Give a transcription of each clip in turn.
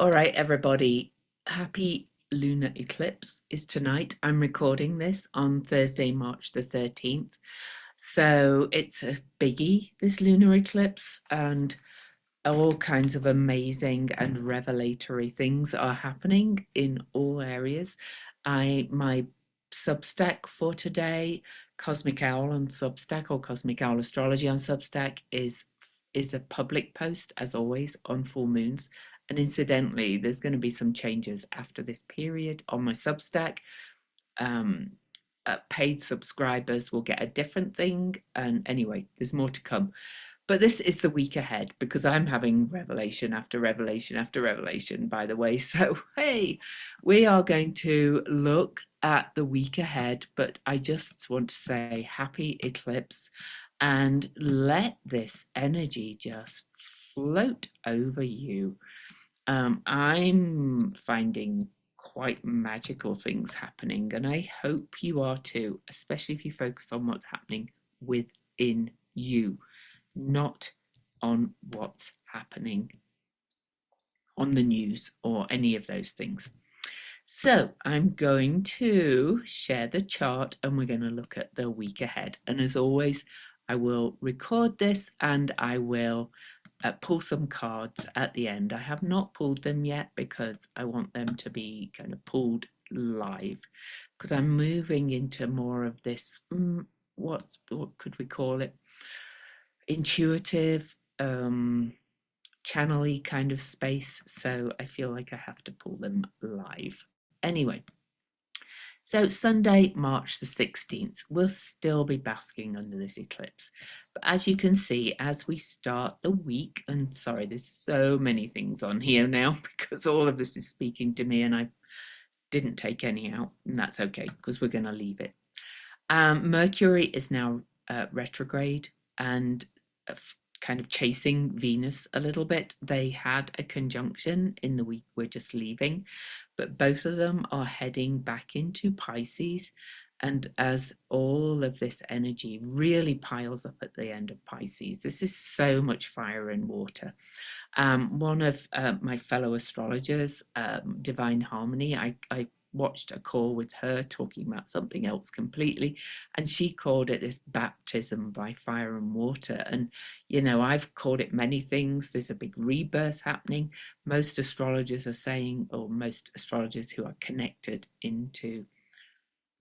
All right, everybody. Happy lunar eclipse is tonight. I'm recording this on Thursday, March the 13th. So it's a biggie, this lunar eclipse, and all kinds of amazing and revelatory things are happening in all areas. My Substack for today, Cosmic Owl on Substack, or Cosmic Owl Astrology on Substack, is a public post, as always, on full moons. And incidentally, there's going to be some changes after this period on my Substack. Paid subscribers will get a different thing. And anyway, there's more to come. But this is the week ahead because I'm having revelation after revelation after revelation, by the way. So, hey, we are going to look at the week ahead. But I just want to say happy eclipse and let this energy just float over you. I'm finding quite magical things happening, and I hope you are too, especially if you focus on what's happening within you, not on what's happening on the news or any of those things. So I'm going to share the chart and we're going to look at the week ahead. And as always, I will record this and I will pull some cards at the end. I have not pulled them yet because I want them to be kind of pulled live because I'm moving into more of this, what could we call it? Intuitive, channel-y kind of space. So I feel like I have to pull them live. Anyway, so Sunday, March the 16th, we'll still be basking under this eclipse. But as you can see, as we start the week, and sorry, there's so many things on here now because all of this is speaking to me and I didn't take any out, and that's okay because we're going to leave it. Mercury is now retrograde and kind of chasing Venus a little bit. They had a conjunction in the week we're just leaving, but both of them are heading back into Pisces. And as all of this energy really piles up at the end of Pisces, this is so much fire and water. One of my fellow astrologers, Divine Harmony, I watched a call with her talking about something else completely, and she called it this baptism by fire and water. And I've called it many things. There's a big rebirth happening. Most astrologers are saying, or most astrologers who are connected into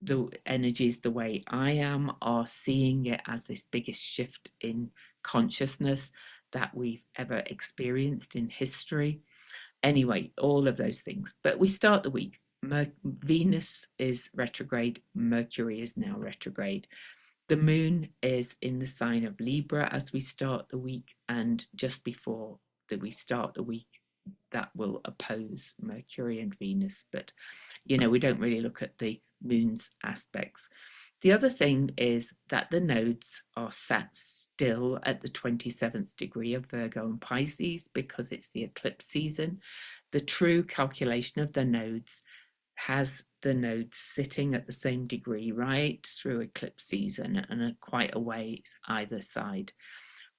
the energies the way I am, are seeing it as this biggest shift in consciousness that we've ever experienced in history. Anyway, all of those things. But we start the week. Venus is retrograde, Mercury is now retrograde. The moon is in the sign of Libra as we start the week, and just before that we start the week, that will oppose Mercury and Venus. But we don't really look at the moon's aspects. The other thing is that the nodes are sat still at the 27th degree of Virgo and Pisces because it's the eclipse season. The true calculation of the nodes has the nodes sitting at the same degree right through eclipse season and quite a ways either side.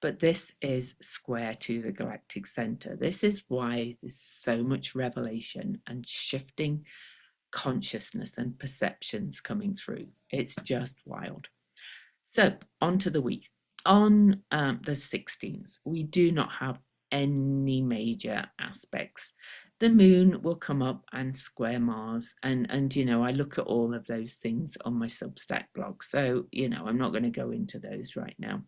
But this is square to the galactic center. This is why there's so much revelation and shifting consciousness and perceptions coming through. It's just wild. So on to the week. On the 16th, we do not have any major aspects. The moon will come up and square Mars, and I look at all of those things on my Substack blog, so I'm not going to go into those right now.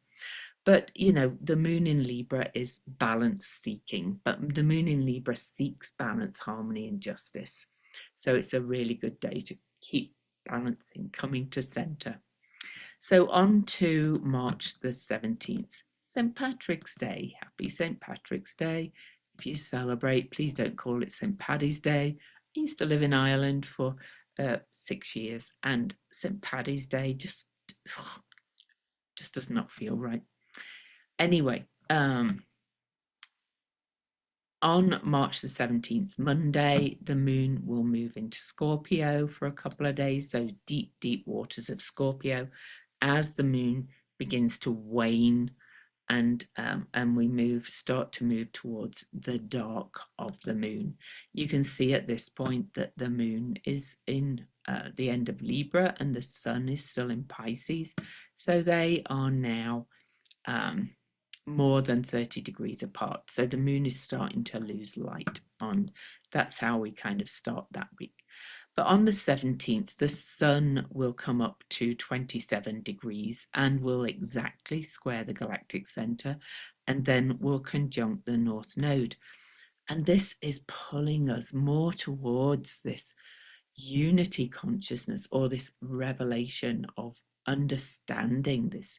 But the moon in Libra is balance seeking, but the moon in Libra seeks balance, harmony, and justice. So it's a really good day to keep balancing, coming to center. So on to March the 17th, St. Patrick's Day. Happy St. Patrick's Day. If you celebrate, please don't call it St. Paddy's Day. I used to live in Ireland for 6 years, and St. Paddy's Day just does not feel right. Anyway, on March the 17th, Monday, the moon will move into Scorpio for a couple of days, those deep, deep waters of Scorpio, as the moon begins to wane and we start to move towards the dark of the moon. You can see at this point that the moon is in the end of Libra and the sun is still in Pisces, so they are now more than 30 degrees apart. So the moon is starting to lose light on. That's how we kind of start that week. But on the 17th, the sun will come up to 27 degrees and will exactly square the galactic center, and then will conjunct the North Node. And this is pulling us more towards this unity consciousness, or this revelation of understanding this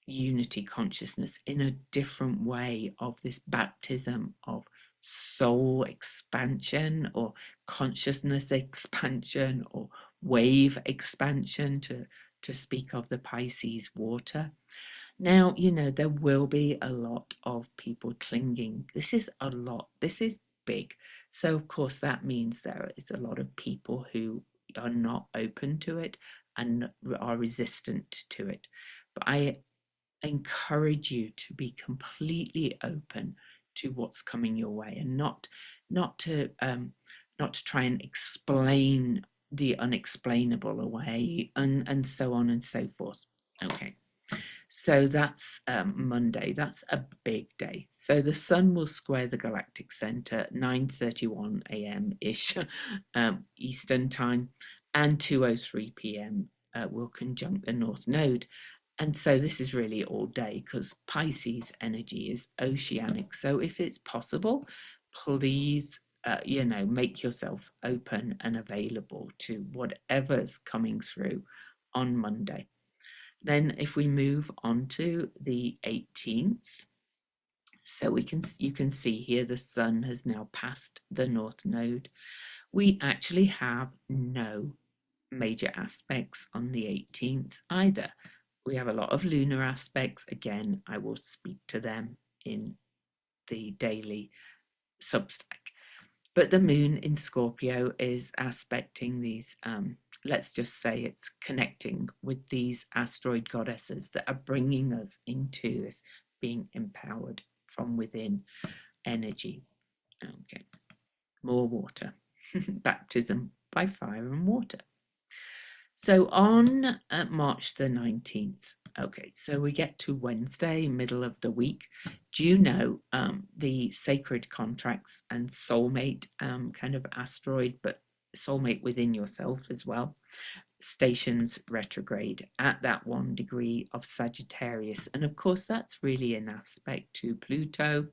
unity consciousness in a different way, of this baptism of soul expansion or consciousness expansion or wave expansion, to speak of the Pisces water. Now, there will be a lot of people clinging. This is a lot. This is big. So, of course, that means there is a lot of people who are not open to it and are resistant to it. But I encourage you to be completely open to what's coming your way, and not to try and explain the unexplainable away, and so on and so forth. Okay. So that's Monday. That's a big day. So the sun will square the galactic center 9:31 a.m. ish Eastern time, and 2:03 p.m. Will conjunct the North Node. And so this is really all day, because Pisces energy is oceanic. So if it's possible, please, make yourself open and available to whatever's coming through on Monday. Then if we move on to the 18th, so you can see here the sun has now passed the North Node. We actually have no major aspects on the 18th either. We have a lot of lunar aspects. Again, I will speak to them in the daily Substack. But the moon in Scorpio is aspecting these, let's just say it's connecting with these asteroid goddesses that are bringing us into this being empowered from within energy. Okay, more water. Baptism by fire and water. So on March the 19th, okay, so we get to Wednesday, middle of the week. Juno, the sacred contracts and soulmate kind of asteroid, but soulmate within yourself as well, stations retrograde at that 1 degree of Sagittarius. And of course, that's really an aspect to Pluto.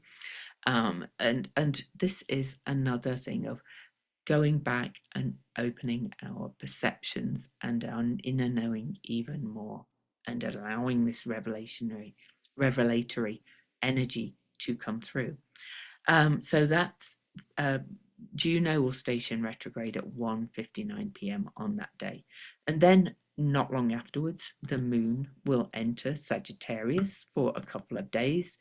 And this is another thing of going back and opening our perceptions and our inner knowing even more, and allowing this revelatory energy to come through. So that's Juno will station retrograde at 1:59 p.m. on that day. And then not long afterwards, the moon will enter Sagittarius for a couple of days.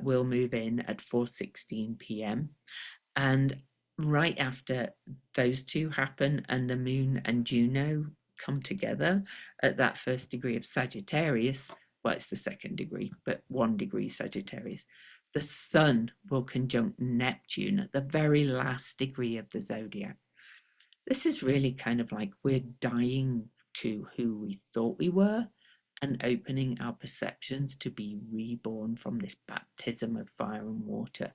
We'll move in at 4:16 p.m. And right after those two happen and the moon and Juno come together at that 1st degree of Sagittarius, well, it's the 2nd degree, but 1 degree Sagittarius, the sun will conjunct Neptune at the very last degree of the zodiac. This is really kind of like we're dying to who we thought we were and opening our perceptions to be reborn from this baptism of fire and water.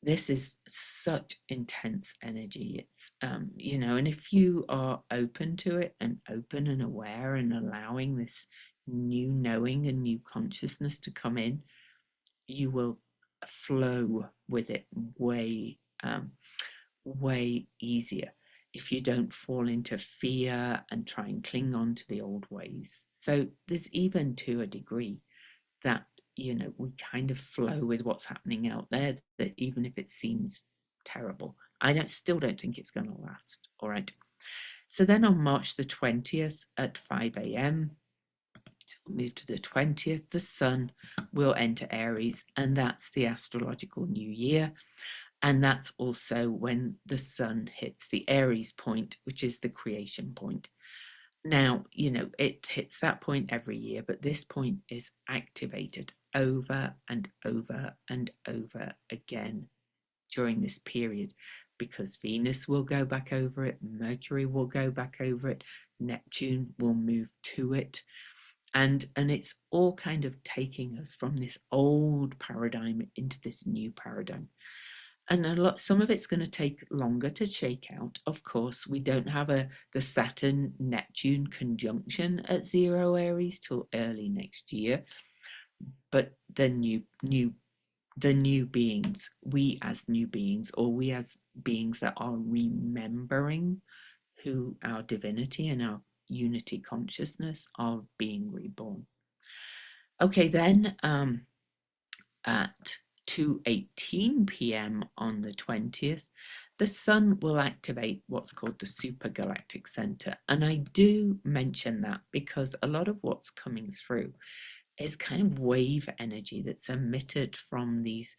This is such intense energy. It's, and if you are open to it and open and aware and allowing this new knowing and new consciousness to come in, you will flow with it way easier if you don't fall into fear and try and cling on to the old ways. So there's even to a degree that we kind of flow with what's happening out there, that even if it seems terrible, still don't think it's going to last. All right. So then on March the 20th at 5 a.m, move to the 20th, the sun will enter Aries, and that's the astrological new year. And that's also when the sun hits the Aries point, which is the creation point. Now, it hits that point every year, but this point is activated over and over and over again during this period, because Venus will go back over it, Mercury will go back over it, Neptune will move to it. And it's all kind of taking us from this old paradigm into this new paradigm. And some of it's going to take longer to shake out. Of course, we don't have the Saturn Neptune conjunction at 0 Aries till early next year. But the new beings, we as new beings, or we as beings that are remembering who our divinity and our unity consciousness, are being reborn. Okay, then at 2:18 p.m. on the 20th, the sun will activate what's called the supergalactic center. And I do mention that because a lot of what's coming through is kind of wave energy that's emitted from these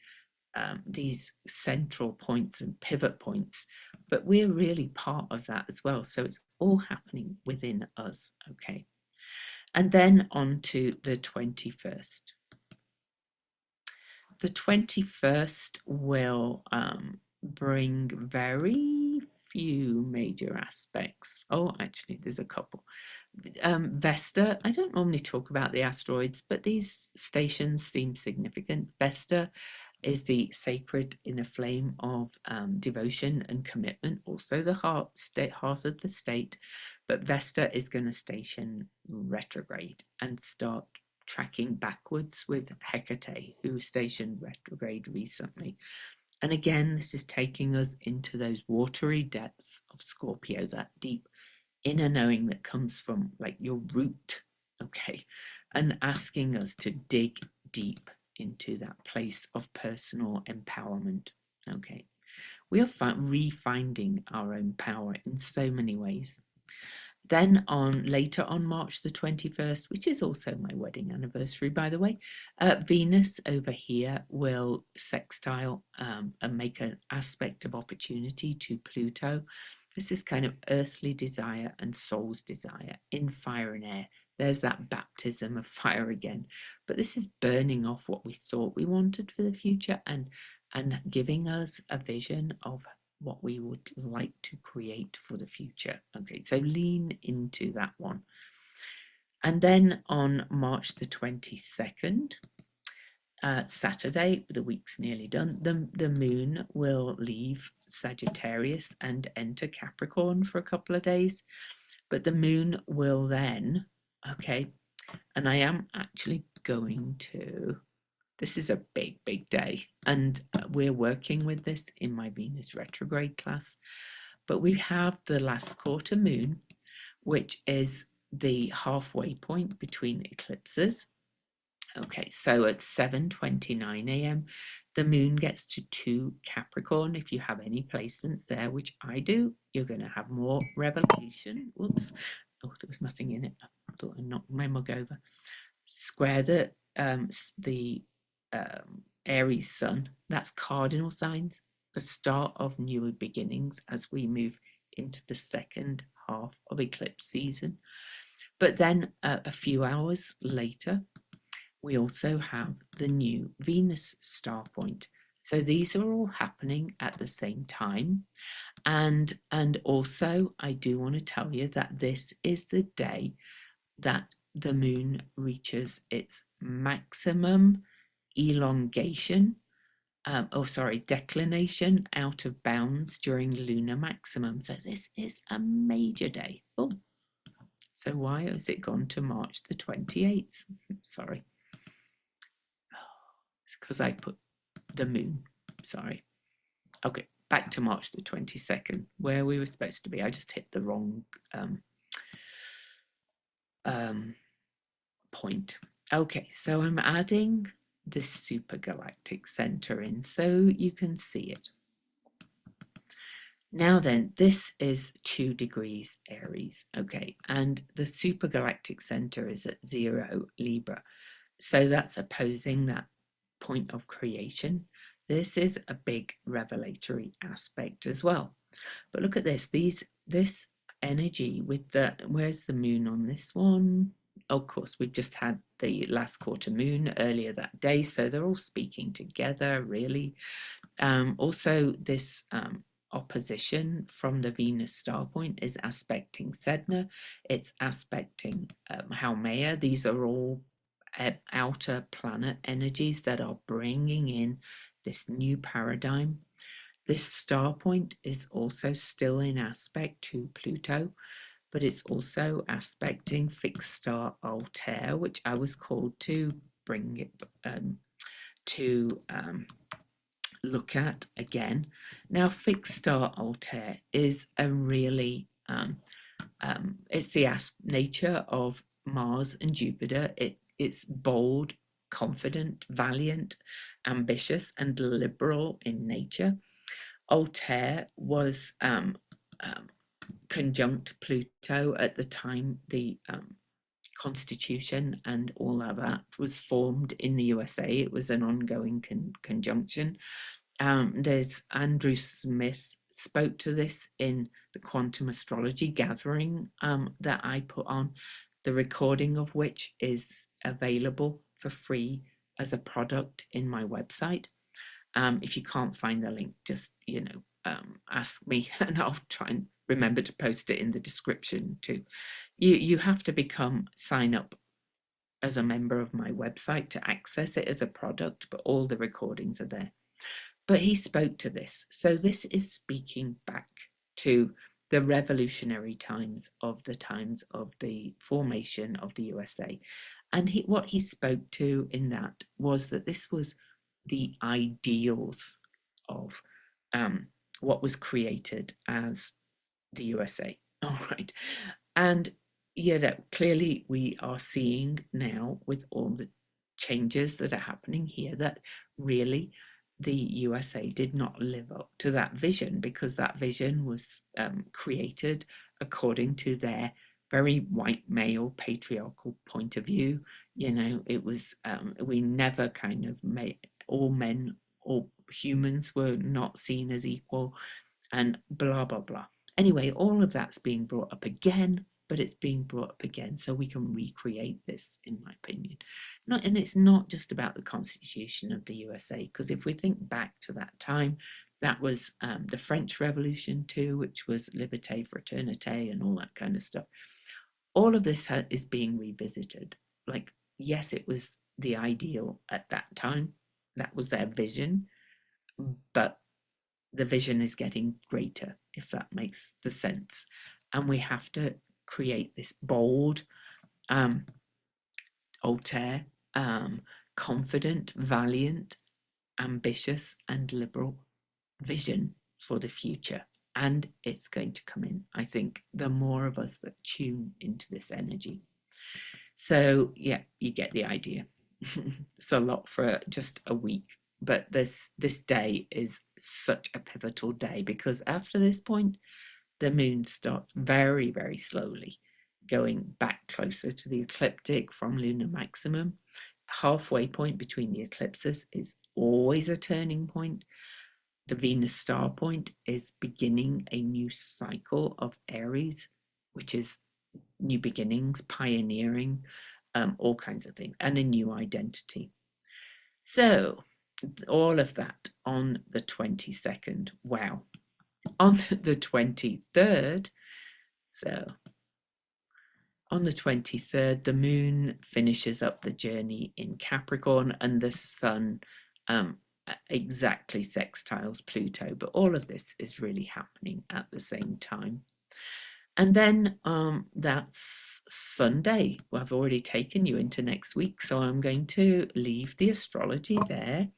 central points and pivot points, but we're really part of that as well. So it's all happening within us. Okay. And then on to the 21st. The 21st will bring very few major aspects. Oh, actually, there's a couple. Vesta, I don't normally talk about the asteroids, but these stations seem significant. Vesta is the sacred inner flame of devotion and commitment, also the heart of the state. But Vesta is going to station retrograde and start tracking backwards with Hecate, who stationed retrograde recently. And again, this is taking us into those watery depths of Scorpio, that deep inner knowing that comes from like your root, okay, and asking us to dig deep into that place of personal empowerment. Okay, we are refinding our own power in so many ways. Then later on March the 21st, which is also my wedding anniversary, by the way, Venus over here will sextile and make an aspect of opportunity to Pluto. This is kind of earthly desire and soul's desire in fire and air. There's that baptism of fire again. But this is burning off what we thought we wanted for the future and giving us a vision of what we would like to create for the future. Okay, so lean into that one. And then on March the 22nd, Saturday, the week's nearly done, the moon will leave Sagittarius and enter Capricorn for a couple of days. But the moon will then, okay, and I am actually going to, this is a big, big day. And we're working with this in my Venus retrograde class. But we have the last quarter moon, which is the halfway point between eclipses. Okay, so at 7:29 a.m., the moon gets to 2 Capricorn. If you have any placements there, which I do, you're going to have more revelation. Whoops. Oh, there was nothing in it. I thought I knocked my mug over. Square the Aries sun. That's cardinal signs, the start of new beginnings as we move into the second half of eclipse season. But then a few hours later, we also have the new Venus star point. So these are all happening at the same time. And also, I do want to tell you that this is the day that the moon reaches its maximum elongation, declination out of bounds during lunar maximum. So this is a major day. Oh, so why has it gone to March the 28th? Sorry. It's because I put the moon. Sorry. Okay, back to March the 22nd, where we were supposed to be. I just hit the wrong point. Okay, so I'm adding this supergalactic center in so you can see it. Now then, this is 2 degrees Aries, okay, and the supergalactic center is at 0 Libra. So that's opposing that point of creation. This is a big revelatory aspect as well. But look at this, this energy with where's the moon on this one? of course, we've just had the last quarter moon earlier that day, so they're all speaking together, really. Also, this opposition from the Venus star point is aspecting Sedna, it's aspecting Haumea. These are all outer planet energies that are bringing in this new paradigm. This star point is also still in aspect to Pluto, but it's also aspecting fixed star Altair, which I was called to bring it to look at again. Now, fixed star Altair is a really it's the nature of Mars and Jupiter. It's bold, confident, valiant, ambitious, and liberal in nature. Altair was conjunct Pluto at the time the Constitution and all of that was formed in the USA. It was an ongoing conjunction. There's Andrew Smith spoke to this in the Quantum Astrology Gathering that I put on, the recording of which is available for free as a product in my website. If you can't find the link, just ask me and I'll try and remember to post it in the description too. You have to sign up as a member of my website to access it as a product, but all the recordings are there. But he spoke to this. So this is speaking back to the revolutionary times of the formation of the USA. And what he spoke to in that was that this was the ideals of what was created as the USA. All right. And, clearly we are seeing now with all the changes that are happening here that really the USA did not live up to that vision, because that vision was created according to their very white male patriarchal point of view. It was we never kind of made all men or humans were not seen as equal, and blah blah blah. Anyway, all of that's being brought up again, but it's being brought up again so we can recreate this, in my opinion. And it's not just about the Constitution of the USA, because if we think back to that time, that was the French Revolution too, which was liberté, fraternité, and all that kind of stuff. All of this is being revisited. Like, yes, it was the ideal at that time. That was their vision, but the vision is getting greater, if that makes the sense. And we have to create this bold, Altair, confident, valiant, ambitious, and liberal vision for the future. And it's going to come in, I think, the more of us that tune into this energy. So, yeah, you get the idea. It's a lot for just a week. But this day is such a pivotal day, because after this point, the moon starts very, very slowly going back closer to the ecliptic from lunar maximum. Halfway point between the eclipses is always a turning point. The Venus star point is beginning a new cycle of Aries, which is new beginnings, pioneering, all kinds of things, and a new identity. So all of that on the 22nd. Wow. On the 23rd, so on the 23rd, the moon finishes up the journey in Capricorn, and the sun exactly sextiles Pluto. But all of this is really happening at the same time. And then that's Sunday. Well, I've already taken you into next week, so I'm going to leave the astrology there,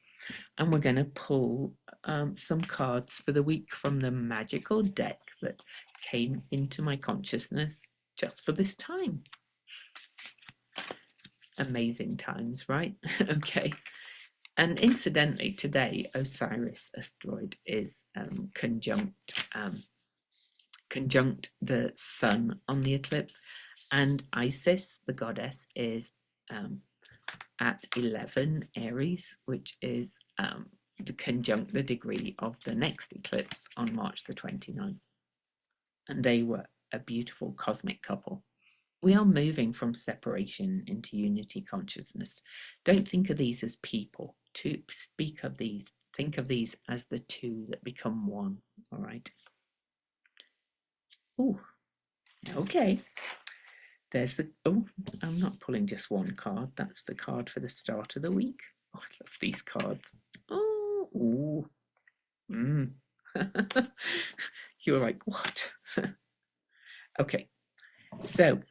and we're going to pull some cards for the week from the magical deck that came into my consciousness just for this time. Amazing times, right? Okay. And incidentally, today Osiris asteroid is conjunct the sun on the eclipse, and Isis, the goddess, is at 11 Aries, which is the degree of the next eclipse on March the 29th. And they were a beautiful cosmic couple. We are moving from separation into unity consciousness. Don't think of these as people. To speak of these, think of these as the two that become one. All right. Oh, okay. There's the, oh, I'm not pulling just one card. That's the card for the start of the week. Oh, I love these cards. Oh, ooh. Mm. You're like, what? Okay. So,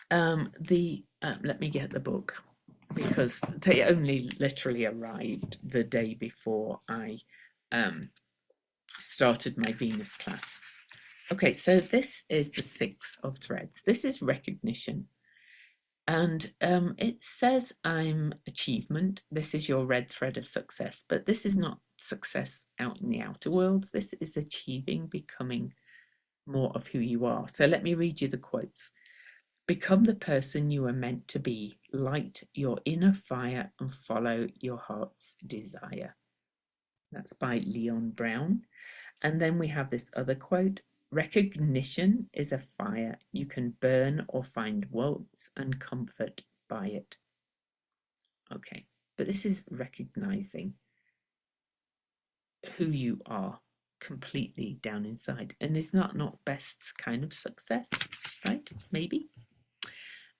let me get the book because they only literally arrived the day before I started my Venus class. Okay, so this is the Six of Threads. This is recognition. And it says I'm achievement. This is your red thread of success, but this is not success out in the outer worlds. This is achieving, becoming more of who you are. So let me read you the quotes. Become the person you are meant to be. Light your inner fire and follow your heart's desire. That's by Leon Brown. And then we have this other quote. Recognition is a fire. You can burn or find warmth and comfort by it. Okay, but this is recognizing who you are completely down inside. And is that not best kind of success, right? Maybe.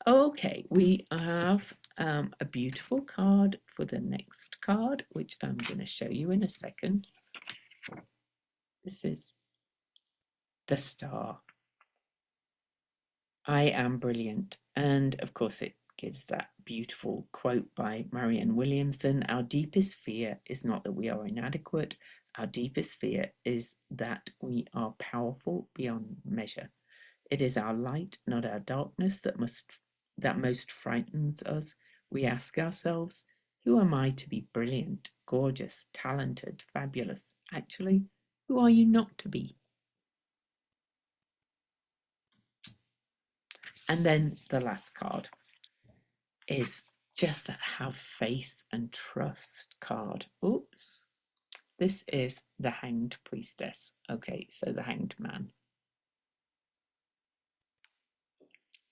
Okay, we have a beautiful card for the next card, which I'm going to show you in a second. This is the Star. I am brilliant. And of course, it gives that beautiful quote by Marianne Williamson. Our deepest fear is not that we are inadequate. Our deepest fear is that we are powerful beyond measure. It is our light, not our darkness, that most frightens us. We ask ourselves, who am I to be brilliant, gorgeous, talented, fabulous? Actually, who are you not to be? And then the last card is just that have faith and trust card. Oops. This is the Hanged Priestess. Okay, so the Hanged Man.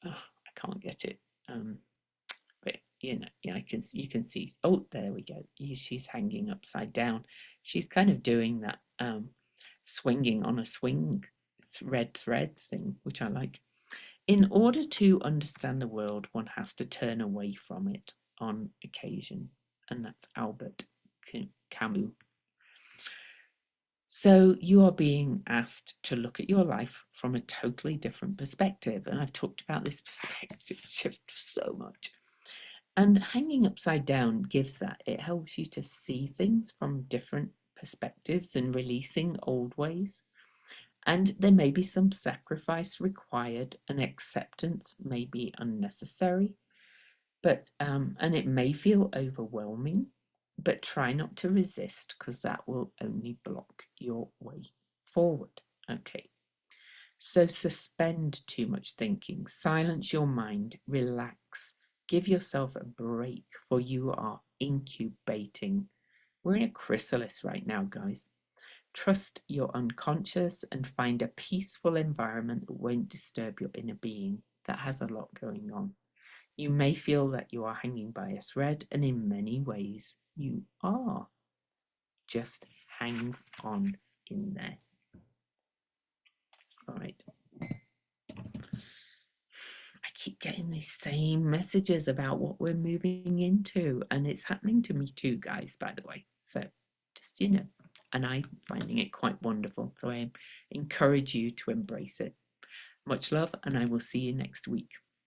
Oh, I can't get it. But you know, yeah, you can see. Oh, there we go. She's hanging upside down. She's kind of doing that swinging on a swing red thread thing, which I like. In order to understand the world, one has to turn away from it on occasion, and that's Albert Camus. So you are being asked to look at your life from a totally different perspective, and I've talked about this perspective shift so much. And hanging upside down gives that. It helps you to see things from different perspectives and releasing old ways. And there may be some sacrifice required, and acceptance may be unnecessary, but and it may feel overwhelming, but try not to resist because that will only block your way forward. Okay. So suspend too much thinking, silence your mind, relax, give yourself a break, for you are incubating. We're in a chrysalis right now, guys. Trust your unconscious and find a peaceful environment that won't disturb your inner being that has a lot going on. You may feel that you are hanging by a thread, and in many ways you are. Just hang on in there. All right. I keep getting these same messages about what we're moving into, and it's happening to me too, guys, by the way. So just, you know, and I'm finding it quite wonderful. So I encourage you to embrace it. Much love, and I will see you next week.